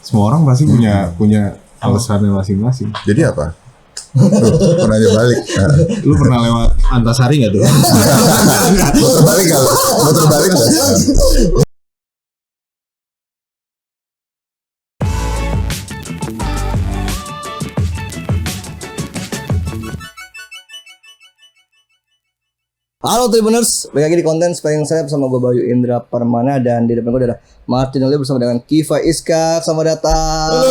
Semua orang pasti punya alasannya masing-masing. Jadi apa? Pernah balik. Lu pernah lewat Antasari nggak tuh? Motor balik nggak? Motor balik nggak? Halo Tribuners, balik lagi di konten Sparring saya bersama gue Bayu Indra Permana. Dan di depan gue ada Martin Olio bersama dengan Kiva Iska. Selamat datang.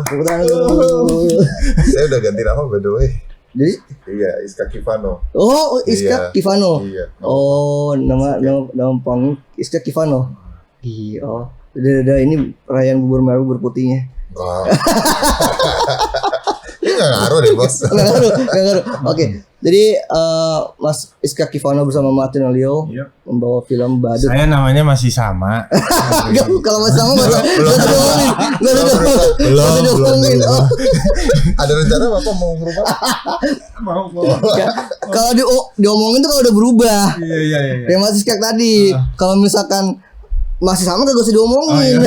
Halo. Saya udah ganti nama by the way. Jadi? Iya, Iska Kivano. Oh, Iska Kivano. Iya. Oh, nama panggung Iska Kivano. Iya. Oh, udah ini perayaan bubur merah bubur putihnya. Wow. Ini nggak ngaruh deh bos. Nggak ngaruh. Oke. Jadi Mas Iska Kivano bersama Martin Olio membawa film Badut. Saya namanya masih sama. Kalau masih sama belum. Ada rencana Bapak mau berubah? Mau. Kalau diomongin tuh kalau udah berubah. Iya. Kayak Mas Iska tadi. Kalau misalkan masih sama kagak usah diomongin.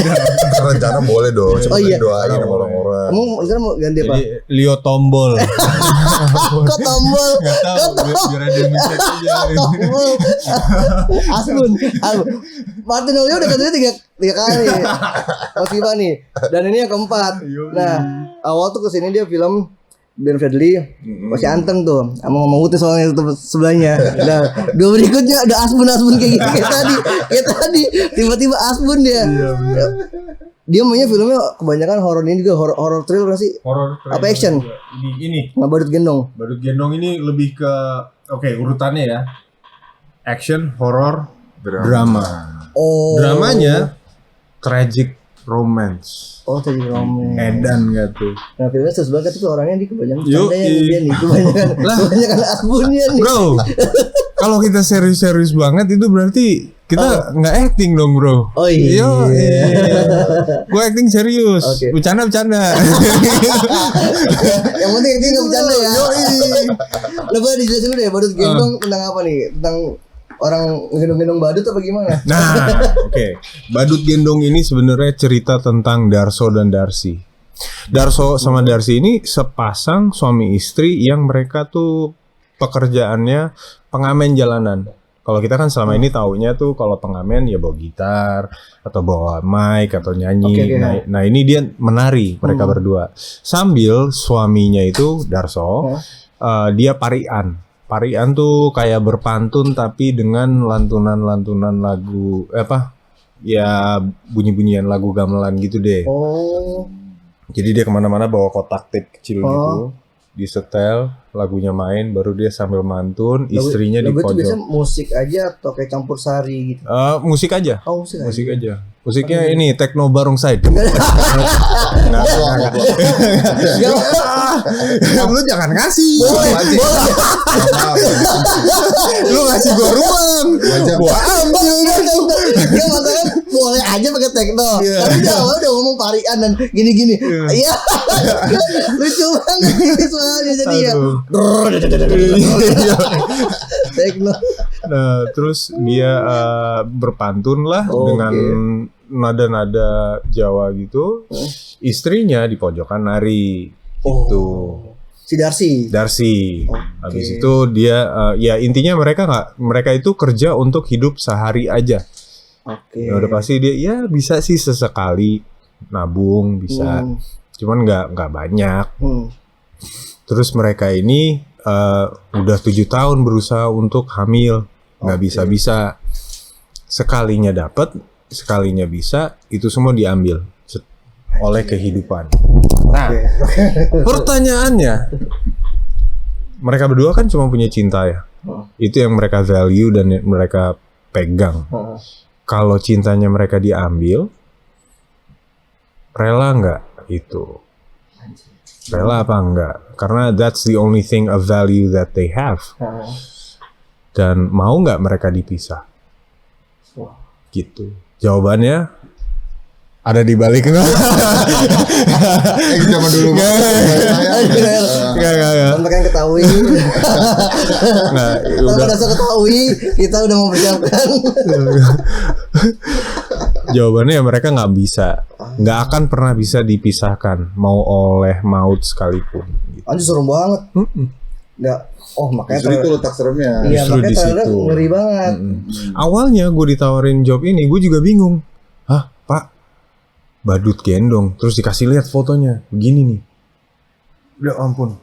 Rencana boleh dong. Cuma doain sama orang-orang. Kamu rencana mau ganti apa? Jadi Leo Tombol. Kok tombol? Gak tahu. Biar ada yang mencet aja. Tombol. Asbun. Martin Olio udah katanya tiga kali. Mas Kiva nih. Dan ini yang keempat. Nah, awal tuh kesini dia film Ben Fredly masih anteng tuh sama ngomong Uti soalnya sebelahnya. Nah, dua berikutnya ada Asbun kayak tadi tiba-tiba Asbun dia. Iya, dia mainnya filmnya kebanyakan horor, ini juga horor thriller sih. Horor apa action? Ini. Nggak Badut Gendong. Badut Gendong ini lebih ke urutannya ya. Action, horor, drama. Oh. Dramanya tragic romance. Oh, tadi romance. Edan gak tuh? Nah, filmnya sesuai banget itu orangnya di kebanyakan dia nih, kebanyakan Asbunnya nih. Bro, kalau kita serius-serius banget itu berarti kita nggak acting dong, bro. Oh iya. Gue acting serius. Okay. Bercanda. Yang penting acting nggak bercanda ya. Coba dijelasin dulu deh, Badut Gendong tentang apa nih? Tentang orang gendong-gendong badut apa gimana? Nah, oke. Badut Gendong ini sebenarnya cerita tentang Darso dan Darsi. Darso sama Darsi ini sepasang suami istri yang mereka tuh pekerjaannya pengamen jalanan. Kalau kita kan selama ini taunya tuh kalau pengamen ya bawa gitar atau bawa mic atau nyanyi. Okay. Nah ini dia menari mereka berdua. Sambil suaminya itu Darso, dia parian. Parian tuh kayak berpantun tapi dengan lantunan lagu ya bunyi-bunyian lagu gamelan gitu deh. Oh. Jadi dia kemana-mana bawa kotak tape kecil gitu, disetel, lagunya main, baru dia sambil mantun, istrinya di pojok. Lagu itu biasanya musik aja atau kayak campur sari gitu? Musik aja. Oh, musik aja. Musiknya ini Techno Barongside. Lu jangan ngasih. Boleh. Lu ngasih gua ruang. Gua ambil. Dia masalah boleh aja pakai techno. Tapi dia awal udah ngomong parian dan gini-gini. Iya. Lucu banget ini soalnya jadi ya. Techno. Nah, terus dia berpantun lah dengan nada-nada Jawa gitu. Istrinya di pojokan nari gitu. Si Darsi. Habis itu dia ya intinya mereka itu kerja untuk hidup sehari aja. Oke. Ya udah pasti dia ya bisa sih sesekali nabung bisa. Cuman nggak banyak. Terus mereka ini udah 7 tahun berusaha untuk hamil, nggak bisa. Sekalinya dapat, sekalinya bisa, itu semua diambil oleh kehidupan. Nah, pertanyaannya, mereka berdua kan cuma punya cinta ya. Itu yang mereka value dan mereka pegang. Kalau cintanya mereka diambil, rela nggak itu? Rela apa enggak? Karena that's the only thing of value that they have. Dan mau nggak mereka dipisah? Gitu. Jawabannya ada di balik Zaman dulu. Enggak. Kan ketahui. Nah, udah ketahui, kita udah mempersiapkan. Jawabannya ya mereka nggak akan pernah bisa dipisahkan mau oleh maut sekalipun. Gitu. Anjir serem banget. Nggak, makanya Justru itu letak seremnya. Iya, Justru makanya di trailer situ. ngeri banget. Awalnya gue ditawarin job ini, gue juga bingung. Hah, Pak, badut gendong, terus dikasih lihat fotonya, begini nih. Udah ampun,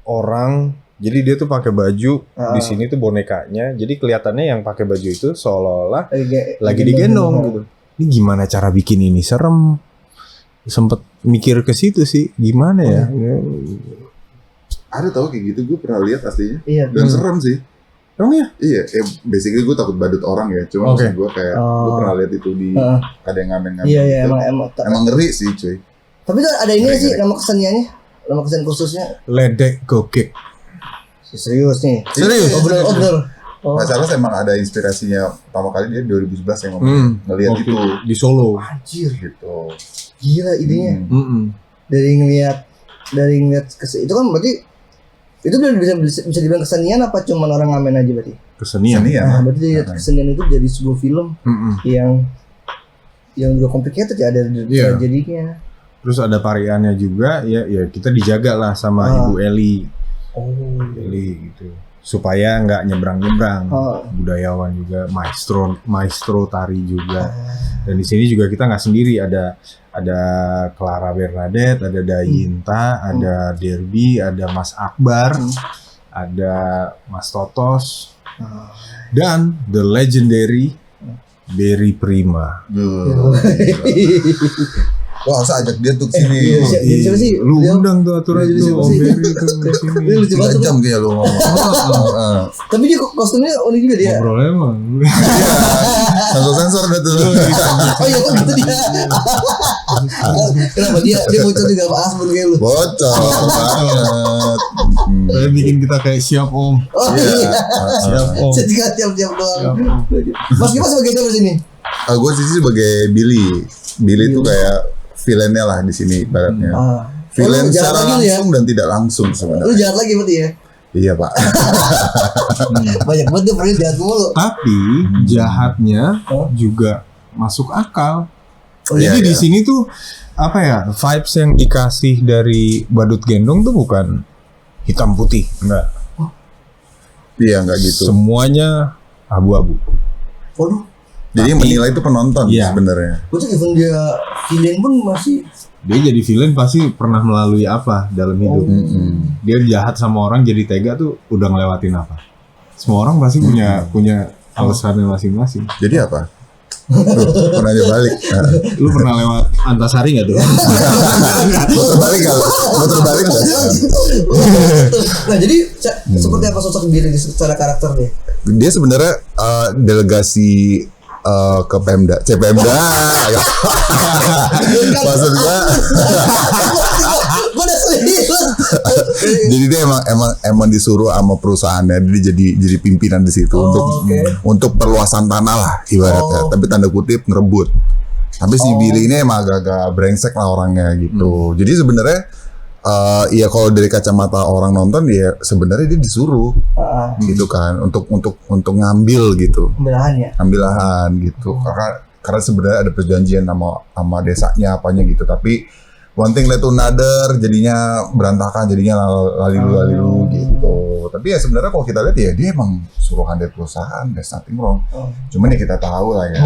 orang. Jadi dia tuh pakai baju, di sini tuh bonekanya. Jadi kelihatannya yang pakai baju itu seolah-olah lagi digendong gitu. Ini gimana cara bikin ini serem? Sempet mikir ke situ sih, gimana ya? Ada tau kayak gitu, gue pernah lihat aslinya. Iya. Dan serem sih. Emang ya? Iya, basically gue takut badut orang ya. Cuma maksud gue kayak gue pernah lihat itu di ada yang ngamen-ngamen Iya, gitu. emang ngeri sih, cuy. Tapi tuh ada ini sih nama keseniannya, nama kesenian khususnya. Ledek gokek. Serius nih. Serius? Oh bener. Masalah emang ada inspirasinya pertama kali dia 2011 yang ngelihat Waktu itu di Solo. Anjir, gitu. gila idenya. Dari ngeliat itu kan berarti itu udah bisa dibilang kesenian apa cuma orang ngamen aja berarti? Kesenian. Nah, berarti kesenian itu jadi sebuah film yang juga complicated ya, ada tragedinya. Terus ada tariannya juga, ya kita dijaga lah sama Ibu Eli. Eli gitu. Supaya nggak nyebrang-nyebrang. Budayawan juga, maestro tari juga. Dan di sini juga kita nggak sendiri, ada Clara Bernadette, ada Dayinta, ada Derby, ada Mas Akbar, ada Mas Totos, dan the legendary Berry Prima. Wah, harus ajak dia tuh sini. Siapa sih? Lu undang tuh aturan tuh Om Berry tuh kesini. Ini lucu 3 banget. jam kayak lu ngomong. Tapi dia kostumnya unik juga dia. Ngobrolnya emang. Sensor udah tuh. Oh iya kok gitu dia. Kenapa dia bocor juga Pak Asbun kayak lu. Bocor banget. Saya bikin kita kayak siap Om. Oh iya. Siap Om. Saya juga tiap-tiap doang. Mas Kipas sebagai siapa sini? Gue sih sebagai Billy. Billy tuh kayak villainnya lah di sini ibaratnya. Villain secara langsung dan tidak langsung sebenarnya. Lu jahat lagi berarti ya? Iya Pak. Banyak banget dia pernah jahat mulu. Tapi jahatnya juga masuk akal. Iya, Jadi di sini tuh apa ya, vibes yang dikasih dari badut gendong tuh bukan hitam putih, enggak. Iya nggak gitu. Semuanya abu-abu. Waduh. Jadi yang menilai itu penonton Iya. sebenarnya. Berarti even dia villain pun masih. Dia jadi villain pasti pernah melalui apa dalam hidup. Dia jahat sama orang jadi tega tuh udah ngelewatin apa. Semua orang pasti punya alasannya masing-masing. Jadi apa? Pernah aja balik. Lu pernah lewat Antasari nggak tuh? Muter balik nggak? Muter balik nggak? Nah jadi seperti apa sosok Billy secara karakter dia? Dia sebenarnya delegasi ke Pemda, Pemda. Maksud gua, Gue udah serius. jadi dia emang disuruh sama perusahaannya, dia jadi pimpinan di situ untuk perluasan tanah lah ibaratnya, tapi tanda kutip ngerebut. Tapi si Billy ini emang agak-agak brengsek lah orangnya gitu. Jadi sebenarnya ya kalau dari kacamata orang nonton ya sebenarnya dia disuruh gitu kan untuk ngambil gitu. Ambil lahan gitu. Karena sebenarnya ada perjanjian sama desanya apanya gitu. Tapi one thing led to another, jadinya berantakan, jadinya lalu gitu. Tapi ya sebenarnya kalau kita lihat ya dia emang suruhan dari perusahaan, there's nothing wrong. Cuman ya kita tahu lah ya.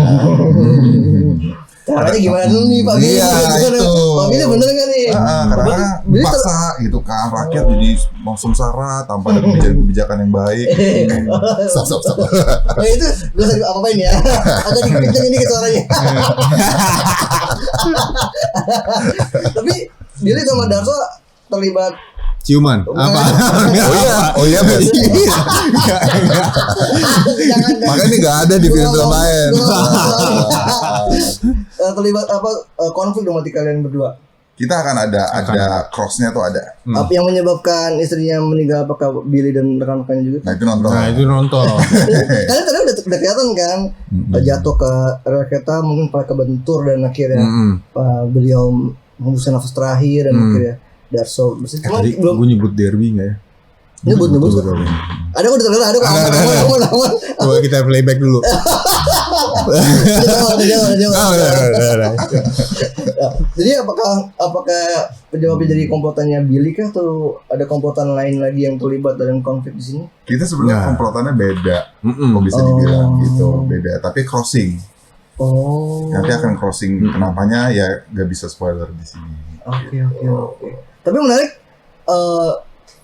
Caranya gimana dulu nih Pak Billy? Iya itu. Pak Billy bener gak nih? Karena dipaksa gitu kan, rakyat jadi sengsara tanpa ada kebijakan yang baik. Stop. Nah itu gue usah apa-apain ya. Agak dikenceng ini suaranya. Tapi Billy sama Darso terlibat Ciuman apa? Oh iya betul. Makanya ini nggak ada di film-film lain. Terlibat apa konflik dong mati kalian berdua? Kita akan ada crossnya tuh ada. Apa yang menyebabkan istrinya meninggal? Apakah Billy dan rekan-rekannya juga? Nah itu nonton. Kalian tadi udah kelihatan kan jatuh ke rel kereta, mungkin pada kebentur dan akhirnya beliau menghembuskan nafas terakhir dan akhirnya Darso. Tadi gue nyebut Derby nggak ya? Nyebut. Ada kok di trailer, ada kok. Coba kita playback dulu. Udah jawab. Udah. Jadi apakah penyebabnya dari komplotannya Billy kah atau ada komplotan lain lagi yang terlibat dalam konflik di sini? Kita sebenarnya Nah. komplotannya beda, kok bisa dibilang gitu, beda. Tapi crossing, nanti akan crossing. Kenapanya ya gak bisa spoiler di sini. Oke. Tapi menarik.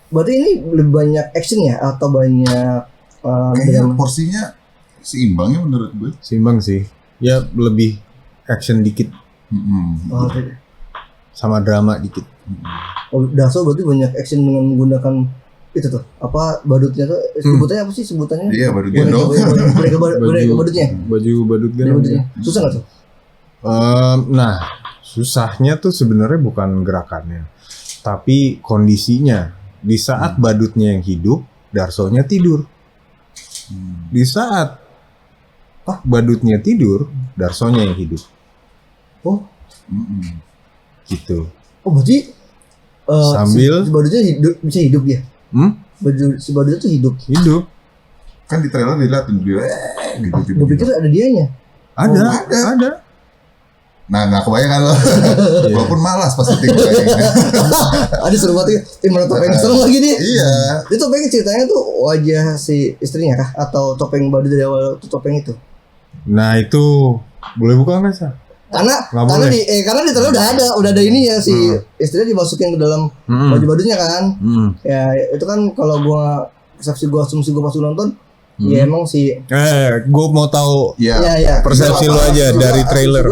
Berarti ini lebih banyak action ya atau banyak Kayaknya porsinya seimbang ya menurut gue. Seimbang sih. Ya lebih action dikit sama drama dikit. Daso berarti banyak action dengan menggunakan itu tuh apa badutnya tuh sebutannya apa sih sebutannya? Iya, badut gendong. Boneka badutnya. Baju badut gendong. Badutnya. Susah nggak tuh? Nah, susahnya tuh sebenarnya bukan gerakannya, tapi kondisinya. Di saat badutnya yang hidup, Darsonya tidur. Di saat badutnya tidur, Darsonya yang hidup. Oh, Gitu. berarti Sambil- si badutnya bisa hidup ya? Si badutnya tuh hidup. Hidup. Kan di trailer dilihat dia gitu. Gue pikir ada dianya. Ada. Nah, nggak kebayang kan lo. Walaupun malas pas syuting kayaknya. Ada seru banget ya. Mana topeng serem lagi nih. Iya. Itu topeng ceritanya tuh wajah si istrinya kah? Atau topeng badut dari awal tuh topeng itu? Nah, itu boleh buka nggak, Sa? Karena Nggak karena di trailer udah ada ini ya si istrinya dimasukin ke dalam baju badutnya kan. Ya itu kan kalau gua persepsi gua asumsi gua pas nonton ya emang si Gue mau tahu ya persepsi lo aja dari trailer.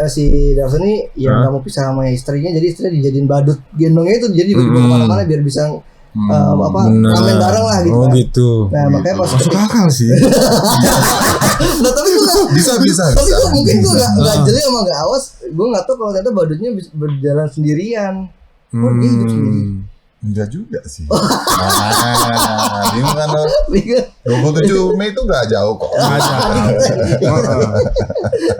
si Darso ini ya nggak mau pisah sama istrinya, jadi istrinya dijadiin badut gendongnya itu, jadi dibawa kemana-mana biar bisa ramen bareng lah gitu. Oh kan. gitu. Nah makanya pas Masuk akal sih. nah tapi gue Bisa. tapi gue mungkin gue nggak jeli sama nggak awas, gue nggak tahu kalau ternyata badutnya berjalan sendirian. Oh dia hidup sendiri. Enggak juga sih. Bingung kan lo. 27 Mei itu gak jauh kok.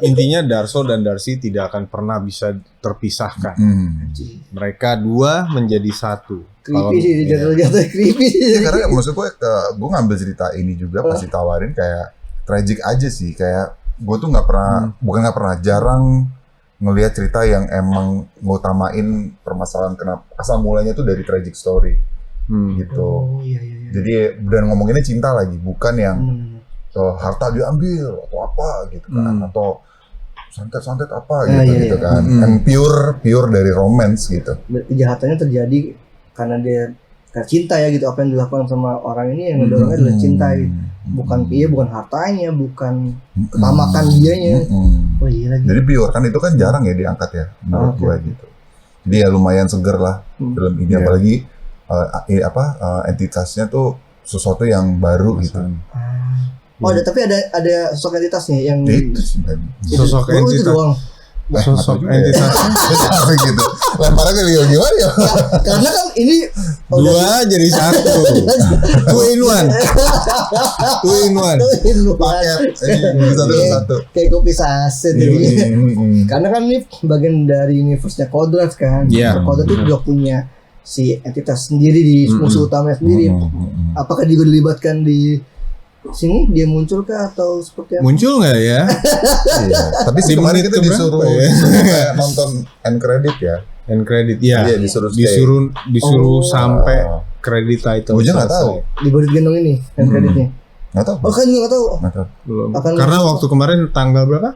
Intinya Darso dan Darcy tidak akan pernah bisa terpisahkan. Mereka dua menjadi satu. Creepy sih, jatuh creepy sih. Karena maksud gue ngambil cerita ini juga pasti tawarin kayak tragic aja sih. Kayak gue tuh nggak pernah, bukan nggak pernah, jarang ngelihat cerita yang emang ngutamain permasalahan kenapa asal mulanya tuh dari tragic story gitu. Oh, iya. Jadi dan ngomonginnya cinta lagi, bukan yang harta diambil atau apa gitu kan, atau santet apa gitu kan. Yang pure dari romance gitu. Kejahatannya terjadi karena cinta ya gitu, apa yang dilakukan sama orang ini yang ngedorongnya adalah cinta gitu. Bukan hartanya, bukan ketamakan dianya. Oh iya lagi. Jadi pure kan itu kan jarang ya diangkat ya menurut gue gitu. Jadi ya lumayan seger lah film ini, apalagi entitasnya tuh sesuatu yang baru gitu. Oh tapi ada sosok entitasnya yang Itu sih Sosok itu entitas. doang. Sosok entitasnya gitu. Lemparnya ke Leo gimana ya? Karena kan ini dua jadi satu. Two in one. Paket satu. Kayak kopi saset jadinya. Karena kan ini bagian dari universe-nya Kodrat kan. Iya. Kodrat itu juga punya si entitas sendiri di musuh utamanya sendiri. Apakah juga dilibatkan di sini, dia muncul kah atau seperti apa? Muncul nggak ya? Iya. Tapi sih kemarin kita disuruh kayak nonton end credit ya. End credit ya. Iya, disuruh sampai credit title. Gue aja nggak tahu. Di badut gendong ini end creditnya. Nggak tahu. Oh kan juga nggak tahu. Nggak tahu. Belum. Akan- Karena waktu kemarin tanggal berapa?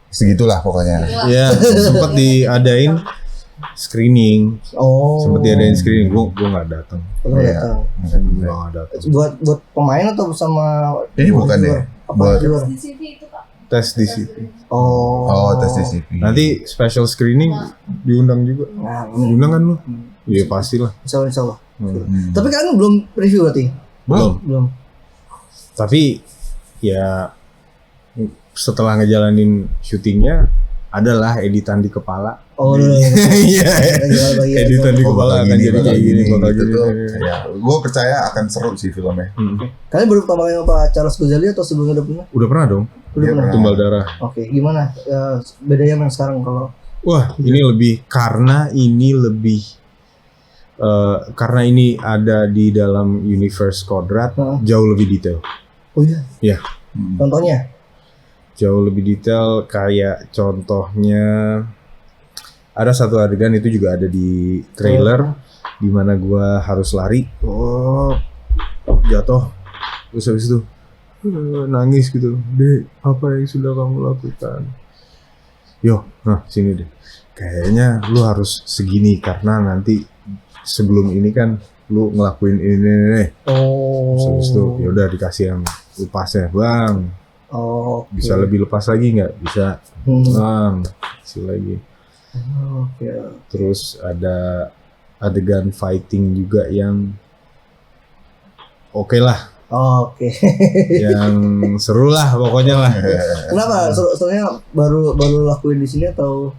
Segitulah pokoknya. Ya, sempat diadain screening. Oh. Sempat diadain screening. Gua nggak datang. Lu Iya. datang. Gua nggak datang. Buat pemain atau sama Ini bukan di ya? luar? Apa Buat- di luar? Di CV itu Kak. Tes di situ. Oh. tes DCP. Nanti special screening diundang juga. Nah, Diundang kan lu? Iya pastilah. insya Allah. Tapi kan belum review berarti? Belum. Tapi ya setelah ngejalanin syutingnya adalah editan di kepala. Oh, Iya. Editan di Oh, kepala bakal akan gini, jadi bakal kayak gini, gini, bakal gitu gini. tuh. Ya, gue percaya akan seru sih filmnya. Kalian baru pertama kali sama Pak Charles Gozali atau sebelumnya udah pernah? Udah pernah dong Udah pernah. tumbal darah. Oke, gimana bedanya yang sekarang kalau Wah, ini lebih karena ini ada di dalam universe Kodrat, jauh lebih detail. Oh iya. Ya, Contohnya? jauh lebih detail kayak contohnya ada satu adegan itu juga ada di trailer di mana gua harus lari, jatuh, terus habis itu nangis gitu, Dek, apa yang sudah kamu lakukan? Yo, nah sini deh. Kayaknya lu harus segini karena nanti sebelum ini kan lu ngelakuin ini. Terus habis itu ya udah dikasih yang lepasnya, Bang. Bisa lebih lepas lagi nggak? Bisa, Bang. Kasih lagi. Terus ada adegan fighting juga yang oke lah. Yang seru lah pokoknya lah. Kenapa? Soalnya baru lakuin di sini atau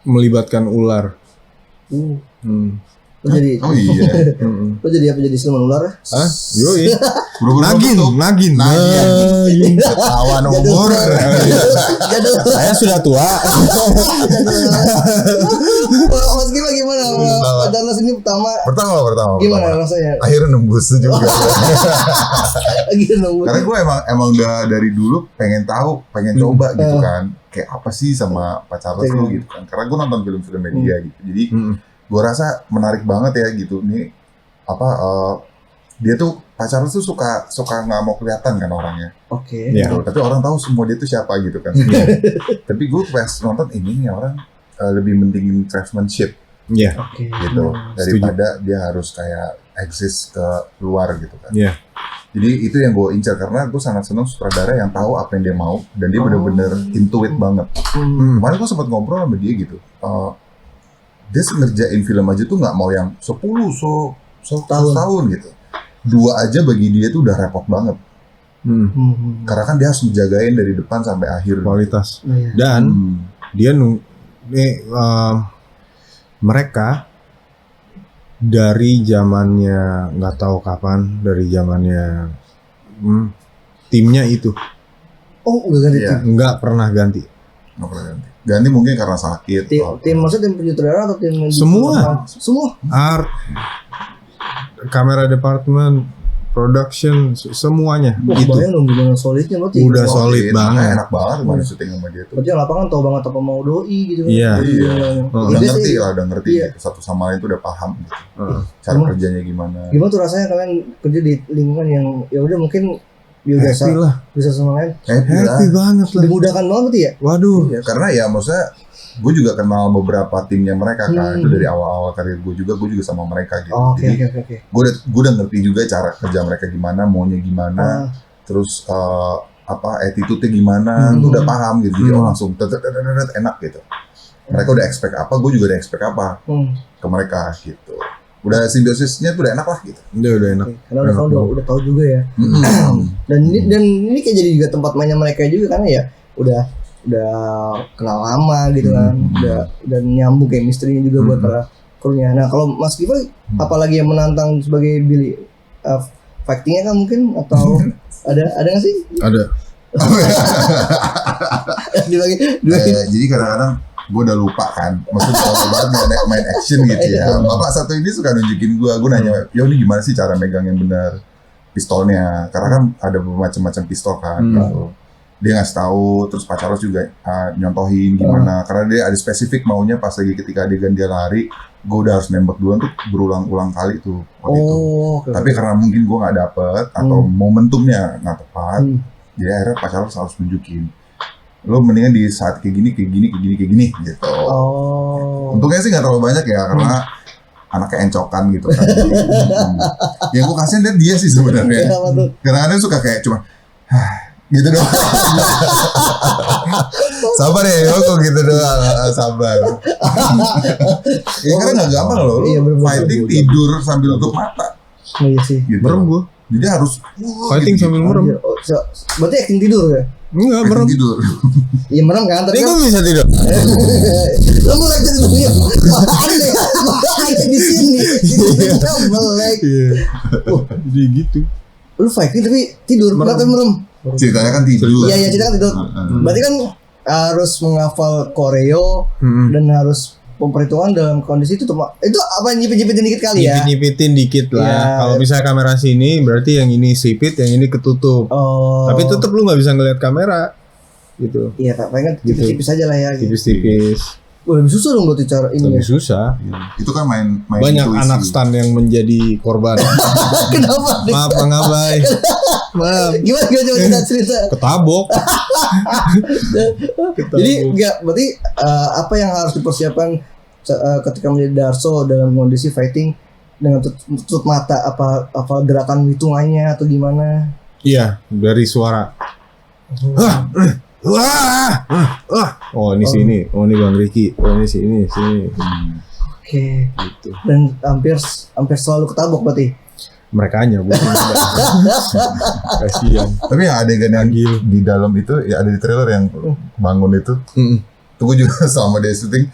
melibatkan ular. Lo jadi Oh iya. lo jadi apa, jadi siluman ular ya? Hah? Yoi. Nagin. Ketahuan umur. Jadul. Saya sudah tua. Mas Gima gimana? Pacarnas ini pertama Pertama. gimana rasanya? Akhirnya nembus juga. Lagi nunggu. Karena gue emang udah dari dulu pengen tahu, pengen coba gitu kan. Kayak apa sih sama pacarnas lu gitu kan. Karena gue nonton film-filmnya dia gitu. Jadi gue rasa menarik banget ya gitu nih. Dia tuh pacarnas tuh suka nggak mau kelihatan kan orangnya. Ya. Gitu. Tapi orang tahu semua dia tuh siapa gitu kan. Tapi gue pas nonton ini nih orang lebih mentingin craftsmanship. Iya. Gitu daripada dia harus kayak eksis ke luar gitu kan. Iya. Jadi itu yang gue incar karena gue sangat senang sutradara yang tahu apa yang dia mau dan dia benar-benar intuit banget. Kemarin gue sempat ngobrol sama dia gitu. Dia ngerjain film aja tuh nggak mau yang 10 tahun gitu. 2 aja bagi dia tuh udah repot banget. Karena kan dia harus menjagain dari depan sampai akhir Kualitas. Dan dia mereka dari zamannya nggak tahu kapan, dari zamannya timnya itu nggak pernah ganti. Nggak pernah ganti. Ganti mungkin karena sakit. Tim maksudnya tim penyutradara atau tim Semua. Art, kamera departemen, production, semuanya itu. Bayang dong gimana solidnya berarti. Udah solid banget. Enak banget kemarin syuting sama dia tuh. Berarti yang lapangan tahu banget apa mau doi gitu kan. Iya. Udah ngerti gitu. Satu sama lain tuh udah paham gitu. Cara kerjanya gimana. Gimana tuh rasanya kalian kerja di lingkungan yang ya udah mungkin biasa lah. Bisa sama lain. Happy banget lah. Dimudahkan banget berarti ya? Waduh. Iya, karena ya maksudnya gue juga kenal beberapa timnya mereka kan. Itu dari awal-awal karir gue juga sama mereka gitu. Oke. Gue udah ngerti juga cara kerja mereka gimana, maunya gimana, terus attitude-nya gimana, gue udah paham gitu. Jadi langsung enak gitu. Mereka udah expect apa, gue juga udah expect apa ke mereka gitu. Udah simbiosisnya tuh udah enak lah gitu. Udah enak. Karena udah tahu juga ya. Dan ini kayak jadi juga tempat mainnya mereka juga karena ya udah kenal lama gitu kan. Udah nyambung chemistry-nya juga buat para krunya. Nah, kalau Mas Giva apalagi yang menantang sebagai Billy, fighting-nya kan mungkin atau ada nggak sih? Ada. Jadi kadang-kadang gue udah lupa kan, maksudnya kalau banget main action gitu ya. Bapak satu ini suka nunjukin gue nanya, yo ini gimana sih cara megang yang benar pistolnya? Karena kan ada macam-macam pistol kan. Gitu. Dia ngasih tahu, terus pacarnya juga nyontohin gimana. Karena dia ada spesifik maunya pas lagi ketika adegan dia lari, gue udah harus nembak duluan tuh berulang-ulang kali tuh waktu itu. Tapi karena mungkin gue nggak dapet atau momentumnya nggak tepat, jadi akhirnya pacarnya harus nunjukin. Lo mendingan di saat kayak gini gitu. Untungnya sih nggak terlalu banyak ya karena anaknya encokan gitu kan. Yang gue kasihin lihat dia sih sebenarnya. Kadang-kadang suka kayak cuma gitu doang. Sabar ya Yoko gitu doang. Sabar. Ya karena nggak gampang loh. Fighting tidur sambil tutup mata. Iya sih. Gitu. Merem gue. Jadi harus fighting gitu. sambil merem. Berarti acting tidur ya? Enggak, merem. Tidur. Iya merem kan, tapi Ini gue bisa tidur. lo melek jadi dunia. Makanya di sini. Melek. Jadi gitu. Lu fighting tapi tidur, tapi merem. Ceritanya kan tidur. Iya, cerita kan tidur. Berarti kan harus menghafal koreo dan harus perhitungan dalam kondisi itu itu apa nyipit-nyipitin dikit kali ya? Nyipit-nyipitin dikit lah. Iya. Kalau misalnya kamera sini berarti yang ini sipit, yang ini ketutup. Oh. Tapi tetep lu nggak bisa ngeliat kamera gitu. Iya, Kak, paling Gitu. tipis-tipis aja lah ya. Gitu. Tipis-tipis. Wah, lebih susah dong buat cara ini. Lebih Ya. susah. Itu kan main Banyak intuisi. anak stan yang menjadi korban. Kenapa? Maaf Bang Abai. Maaf. Gimana coba kita cerita? Ketabok. Jadi enggak berarti apa yang harus dipersiapkan ketika menjadi Darso dalam kondisi fighting dengan tutup mata, apa gerakan hitungannya atau gimana? Iya, dari suara. Oh ini sini, oh ini Bang Riki, oh ini sini. Oke. Gitu. Dan hampir selalu ketabok berarti. Mereka hanya bukan. Kasihan. Tapi yang adegan yang di dalam itu ya ada di trailer yang bangun itu. Tuh gue juga sama dia syuting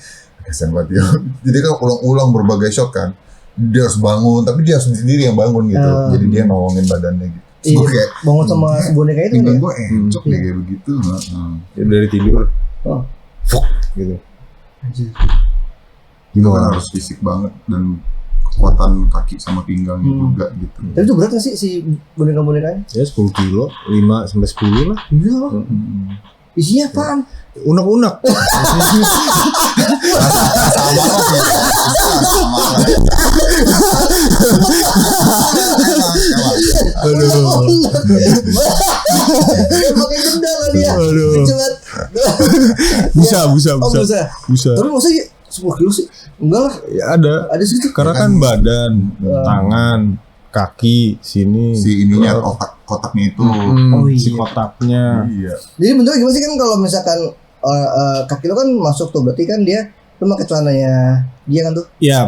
kasihan banget ya. Jadi kan ulang-ulang berbagai shot kan. Dia harus bangun, tapi dia harus sendiri yang bangun gitu. Jadi dia nolongin badannya gitu. Iya, Gue kayak bangun sama si boneka itu pinggang kan ya? gue encok deh kayak begitu. Ya, dari tidur, Oh. fuk gitu. Anjir. Itu kan harus fisik banget dan kekuatan kaki sama pinggangnya juga gitu. Tapi itu berat gak sih si boneka-bonekanya? Ya 10 kilo, 5 sampai 10 lah. Iya. Isinya apaan? Unek-unek. Aduh. Pakai jendal lah dia. Aduh. Coba. Bisa. Oh, bisa. Tapi masa 10 kilo sih? Enggak lah. Ya ada. Ada segitu. Karena kan badan, tangan, kaki, sini. Si ininya kotaknya itu. Oh, iya. Si kotaknya. Iya. Jadi bentuknya gimana sih kan kalau misalkan kaki lo kan masuk tuh berarti kan dia lo pakai celananya dia kan tuh Ya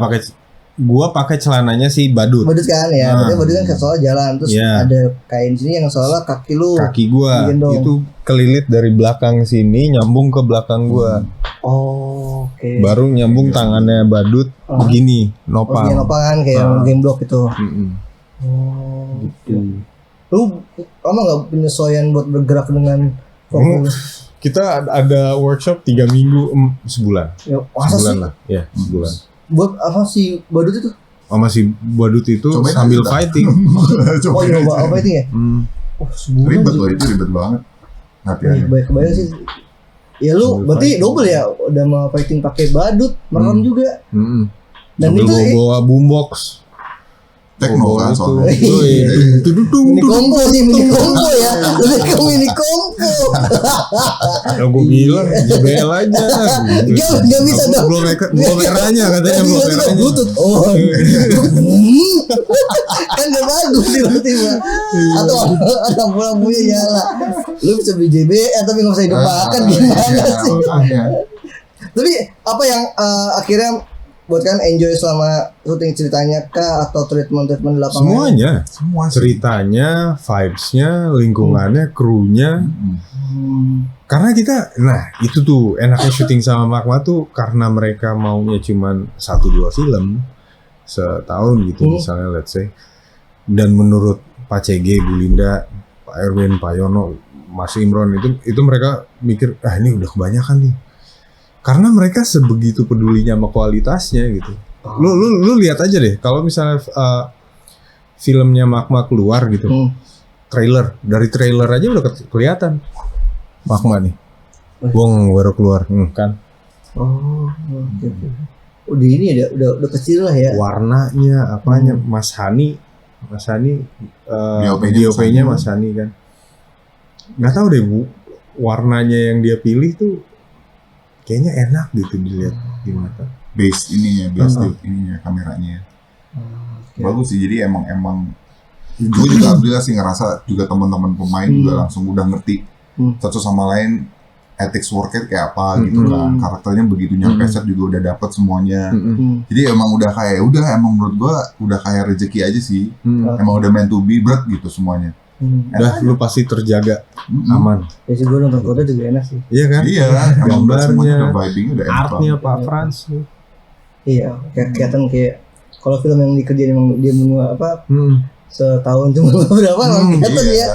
gua pakai celananya si badut. badut kan ya, berarti badut kan soalnya jalan terus Iya. ada kain sini yang soalnya kaki lo. Kaki gua digendong. itu kelilit dari belakang sini nyambung ke belakang gua. Oh, oke. Baru nyambung tangannya badut begini, Oh, nopang. yang apa kan kayak game block itu. Mm-mm. Oh. Gitu. Lu lama nggak penyesuaian buat bergerak dengan fokus? Kita ada workshop 3 minggu, sebulan. Ya, masa Sebulan sih? lah, ya sebulan. Buat apa sih badut itu? Sama si badut itu Cobain sambil aja, fighting. Coba Oh iya, apa itu ya? Oh, sebulan. ribet sih. loh, itu ribet banget. Iya, Latihannya. kebayang sih. Ya lu Sambil berarti fighting. double ya, udah mau fighting pakai badut, merekam juga. Mm-mm. Dan Sambil itu bawa boombox. Tekno kan soalnya. mini combo sih, mini combo ya. Lebih ke mini combo. Ya gue bilang JBL aja. Gak bisa dong. Belum merahnya katanya belum merahnya. Bluetooth. Oh. Kan gak bagus tiba-tiba. Atau ada lampunya nyala. Lu bisa beli JBL tapi gak bisa hidup makan gimana sih? Tapi apa yang akhirnya buat kan enjoy selama syuting ceritanya kah atau treatment di lapangan? Semuanya. Semua sih. Ceritanya, vibes-nya, lingkungannya, krunya. Karena kita, nah itu tuh enaknya syuting sama Magma tuh karena mereka maunya cuman 1-2 film setahun gitu misalnya let's say. Dan menurut Pak CG, Bu Linda, Pak Erwin, Pak Yono, Mas Imron itu mereka mikir ini udah kebanyakan nih. Karena mereka sebegitu pedulinya sama kualitasnya gitu. Lu lihat aja deh kalau misalnya filmnya Magma keluar gitu. Trailer, dari trailer aja udah kelihatan Magma nih. Wong baru keluar kan. Oh, oke. Udah ini ya, udah kecil lah ya. Warnanya apanya Mas Hani DOP-nya Mas Hani kan. Nggak tahu deh Bu, warnanya yang dia pilih tuh kayaknya enak gitu dilihat di mata. Base ininya, ininya kameranya. Bagus sih, jadi emang gue juga alhamdulillah sih ngerasa juga teman-teman pemain juga langsung udah ngerti satu sama lain ethics worknya kayak apa gitu kan, karakternya begitu nyampe set juga udah dapet semuanya. Jadi emang udah emang menurut gue udah kayak rezeki aja sih, emang udah meant to be berat gitu semuanya. Udah lu pasti terjaga aman. Ya sih gue nonton kode juga enak sih. Iya kan? Iya, gambarnya, vibingnya udah enak artnya banget. Pak Frans. Iya, kayak kelihatan kayak kalau film yang dikerjain emang dia menua apa setahun cuma berapa kelihatan ya.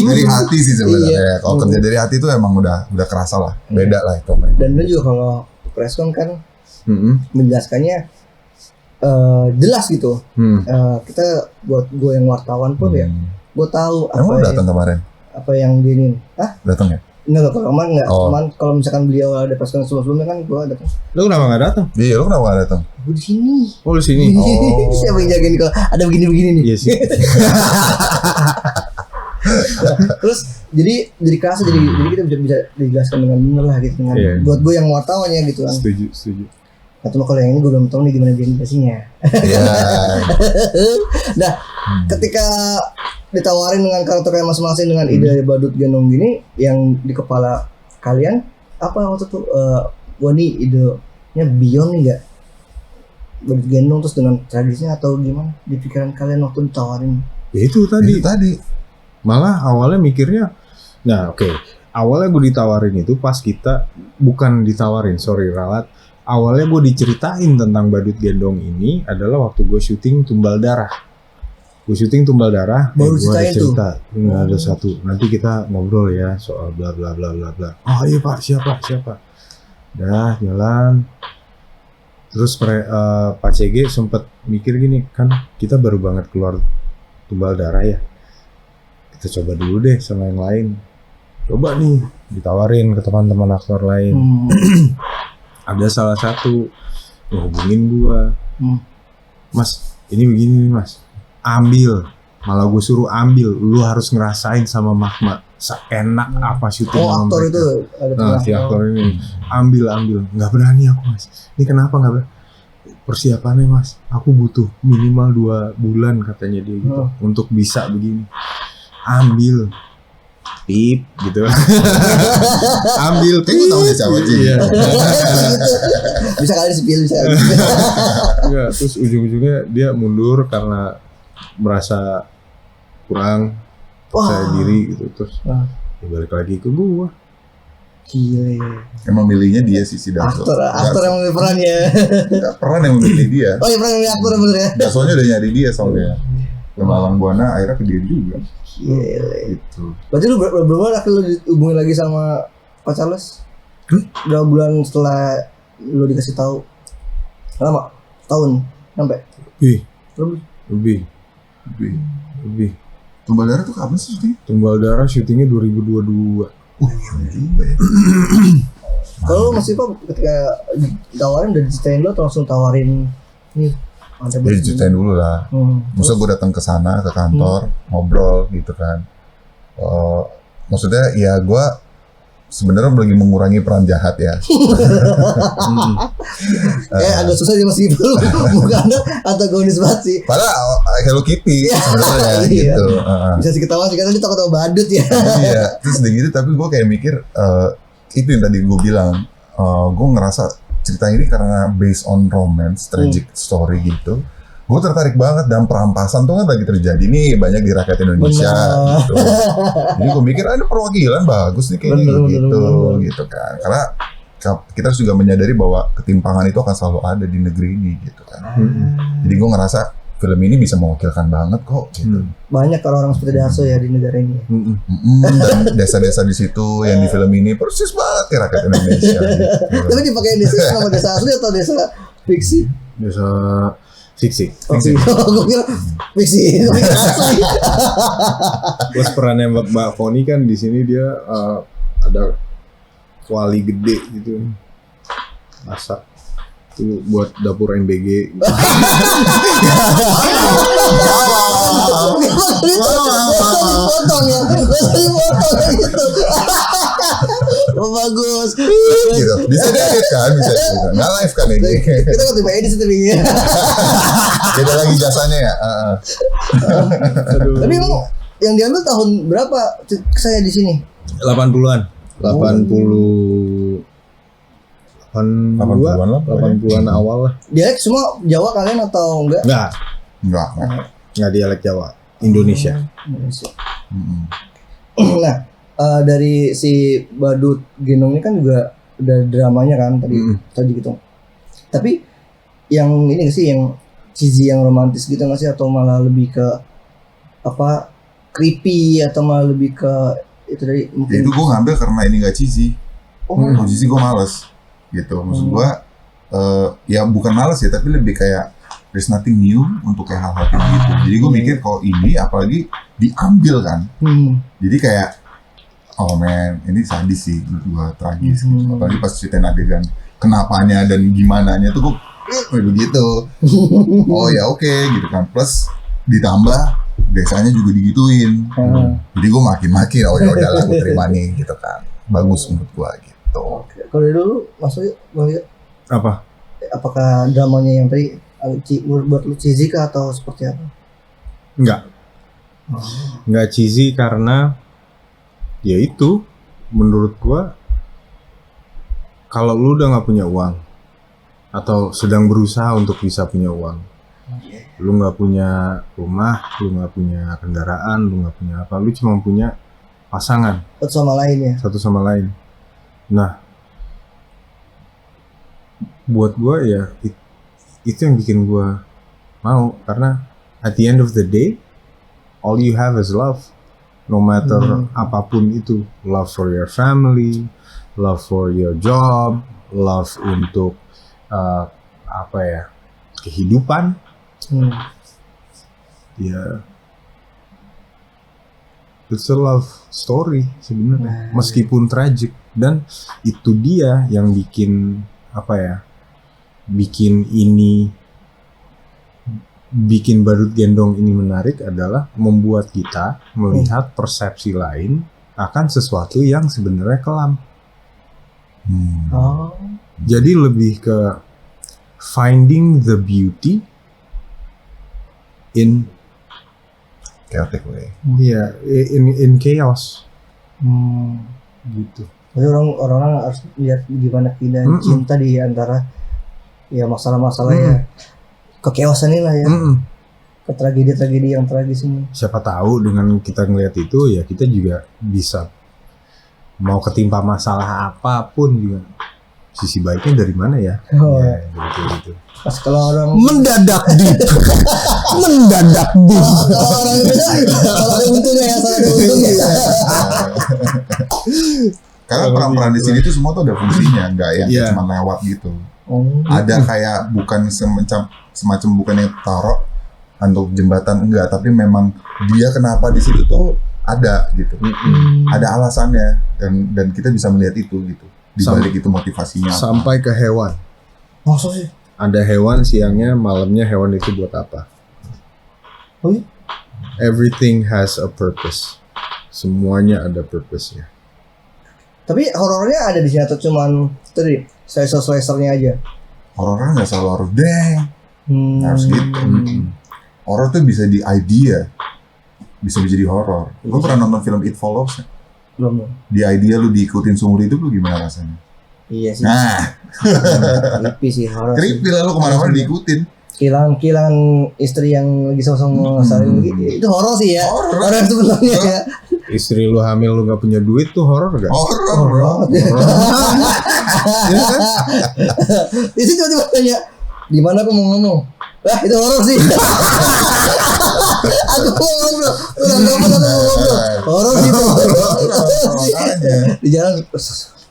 Dari hati sih sebenarnya. Kalau kerja dari hati itu emang udah kerasa lah, beda lah itu. Dan lu juga kalau preskon kan menjelaskannya jelas gitu. Kita buat gue yang wartawan pun ya, gue tahu Emang datang kemarin? apa yang diinin. Datang ya? Enggak, kalau kemarin enggak. Cuman kalau misalkan beliau ada pasukan sebelumnya kan gue datang. Lu kenapa nggak datang? Iya, lu kenapa gak datang? Gue di sini. Oh di sini. Siapa yang jagain kalau ada begini-begini nih? Iya sih. Terus jadi kerasa jadi kita bisa dijelaskan dengan benar lah gitu dengan buat gue yang wartawannya gitu kan. Setuju. Nah, cuma kalau yang ini gue belum tahu nih gimana identifikasinya. Iya. Nah, ketika ditawarin dengan karakter masing-masing dengan ide badut gendong gini, yang di kepala kalian apa waktu itu? Wah nih idenya beyond nih nggak? Badut gendong terus dengan tradisinya atau gimana? Di pikiran kalian waktu ditawarin? Ya itu tadi. Malah awalnya mikirnya, awalnya gue ditawarin itu pas kita bukan ditawarin, ralat. Awalnya gue diceritain tentang badut gendong ini adalah waktu gue syuting Tumbal Darah. Baru gue ada cerita, tuh. Ada satu. Nanti kita ngobrol ya soal bla bla bla bla bla. Oh iya Pak, siapa? Dah jalan. Terus Pak CG sempet mikir gini, kan kita baru banget keluar Tumbal Darah ya. Kita coba dulu deh sama yang lain. Coba nih ditawarin ke teman-teman aktor lain. Ada salah satu ngehubungin gua, Mas ini begini nih Mas, ambil, malah gue suruh ambil, lu harus ngerasain sama Magma seenak apa syuting sama aktor mereka. itu ada Si aktor ini ambil, nggak berani aku Mas. Ini kenapa nggak berani? Persiapannya Mas, aku butuh minimal 2 bulan katanya dia gitu untuk bisa begini. Ambil pip gitu. Ambil Kayak gue tau deh siapa sih. Iya. bisa kali sepil bisa. Enggak, terus ujung-ujungnya dia mundur karena merasa kurang percaya diri gitu, terus dia balik lagi ke gua. Gile. Emang milihnya dia sih si Daso. Aktor yang memilih perannya. Peran yang memilih dia. Oh iya, peran yang aktor bener ya. Dasonya udah nyari dia soalnya. Malang Buana akhirnya ke dia juga. Gile. Gitu. Berarti lu berapa lu dihubungin lagi sama Pak Charles? Berapa bulan setelah lu dikasih tahu? Lama? Tahun? Sampai? Lebih. Tumbal Darah tuh kapan sih syuting? Tumbal Darah syutingnya 2022. Juga ya. Kalau masih Pak ketika tawarin udah diceritain lu atau langsung tawarin nih? Jadi ceritain dulu lah. Maksudnya gue datang ke sana ke kantor ngobrol gitu kan. Maksudnya ya gue sebenarnya lagi mengurangi peran jahat ya. Agak susah sih masih bukan antagonis banget sih. Padahal Hello Kitty sebenarnya gitu. Bisa sih ketawa sih karena dia takut sama badut ya. Iya. Terus gitu tapi gue kayak mikir itu yang tadi gue bilang. Gue ngerasa cerita ini karena based on romance, tragic story gitu. Gue tertarik banget, dan perampasan tuh kan lagi terjadi nih banyak di rakyat Indonesia gitu. Jadi gue mikir ada perwakilan bagus nih kayaknya gitu kan. Karena kita juga menyadari bahwa ketimpangan itu akan selalu ada di negeri ini gitu kan. Jadi gue ngerasa film ini bisa mewakilkan banget kok gitu. Banyak orang-orang seperti Darso ya di negara ini. Dan desa-desa di situ yang di film ini persis banget ya rakyat Indonesia gitu. Tapi dipakai desa nama desa asli atau desa fiksi? Desa fiksi. Gue kira fiksi. Gue kira asli. Terus perannya Mbak Foni kan di sini dia ada kuali gede gitu, masak itu buat dapur MBG gitu. Potong ya, potong gitu. Bagus. Gitu. Bisa diedit kan, bisa diedit. Nggak live kan ini. Kita kan tiba edit tapi. Beda lagi jasanya ya. Tapi emang yang diambil tahun berapa saya di sini? 80-an. 80-an awal lah. Dialek semua Jawa kalian atau enggak? Enggak dialek Jawa, Indonesia. Nah, dari si Badut Gendong ini kan juga udah dramanya kan tadi gitu. Tapi yang ini nggak sih yang cheesy, yang romantis gitu nggak sih, atau malah lebih ke apa creepy, atau malah lebih ke itu dari mungkin itu gue ngambil karena ini gak cheesy. Kalau cheesy gue males gitu. Maksud gue ya bukan malas ya, tapi lebih kayak there's nothing new untuk kayak hal-hal kayak gitu. Jadi gue mikir kalau ini apalagi diambil kan, jadi kayak oh man, ini sadis sih menurut gue, tragis. Apalagi pas ceritain adegan kenapanya dan gimananya tuh gue begitu. Oh ya oke, gitu kan. Plus ditambah desanya juga digituin. Jadi gue makin oh ya udahlah gue terima nih gitu kan. Bagus menurut gue gitu. Kalau dulu maksudnya melihat Apa? apakah dramanya yang tadi buat lu cheesy kah atau seperti apa? Enggak cheesy karena ya itu menurut gua kalau lu udah nggak punya uang atau sedang berusaha untuk bisa punya uang, lu nggak punya rumah, lu nggak punya kendaraan, lu nggak punya apa, lu cuma punya pasangan Satu sama lain. Nah, buat gua ya itu yang bikin gua mau, karena at the end of the day all you have is love, no matter apapun itu. Love for your family, love for your job, love untuk kehidupan. Ya, it's a love story sebenarnya, meskipun tragic. Dan itu dia yang bikin bikin Badut Gendong ini menarik, adalah membuat kita melihat persepsi lain akan sesuatu yang sebenarnya kelam. Jadi lebih ke finding the beauty in Chaotic way. in chaos. Gitu. Jadi orang-orang harus lihat gimana keindahan cinta di antara ya masalah-masalahnya, kekeosan ini lah ya, ke tragedi-tragedi yang tragis ini. Siapa tahu dengan kita ngelihat itu ya kita juga bisa, mau ketimpa masalah apapun juga sisi baiknya dari mana ya. Ya gitu. Pas kalau orang Mendadak deep. kalau orang beda, kalau ada untungnya ya, salah ada untungnya. Karena peran-peran di sini tuh semua tuh ada fungsinya, nggak yang cuma lewat gitu. Ada kayak bukan semacam bukan yang taruh untuk jembatan, enggak, tapi memang dia kenapa di situ tuh ada gitu. Ada alasannya, dan kita bisa melihat itu gitu. Di balik itu motivasinya apa. Sampai ke hewan. Maksud sih? Ada hewan siangnya, malamnya hewan itu buat apa? Everything has a purpose. Semuanya ada purpose-nya. Tapi horornya ada di sini atau cuman tadi slicer-slicernya aja? Horornya nggak selalu harus harus gitu. Horor tuh bisa di idea, bisa menjadi horor. Lu pernah nonton film It Follows? Belum. Di idea lu diikutin seumur hidup, lu gimana rasanya? Iya sih. Nah, Creepy sih horor. creepy lah lu kemana-mana diikutin. Kehilangan istri yang lagi sama-sama saling itu horor sih ya. Horor sebenarnya ya. Istri lu hamil, lu gak punya duit tuh horor gak? Horor. Ya kan? Di situ tiba-tiba tanya, di mana aku mau ngomong? Wah, itu horor sih. Aku mau ngobrol. Horor sih itu. Di jalan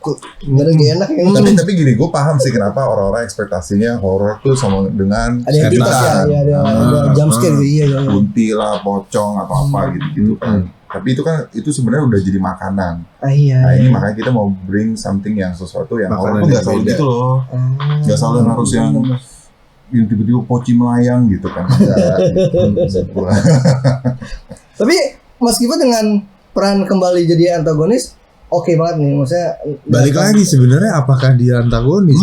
kok nggak enak yang tapi gini, gue paham sih kenapa orang-orang ekspektasinya horor tuh sama dengan ada setan, ada jump scare gitu, iya. kunti lah, pocong atau apa gitu kan. Tapi itu sebenarnya udah jadi makanan. Iya. Nah ini makanya kita mau bring something yang sesuatu yang horor tuh nggak selalu gitu loh. Nggak selalu harus yang tiba-tiba poci melayang gitu kan. Tapi meskipun dengan peran kembali jadi antagonis, oke banget nih, maksudnya balik lagi sebenarnya apakah dia antagonis?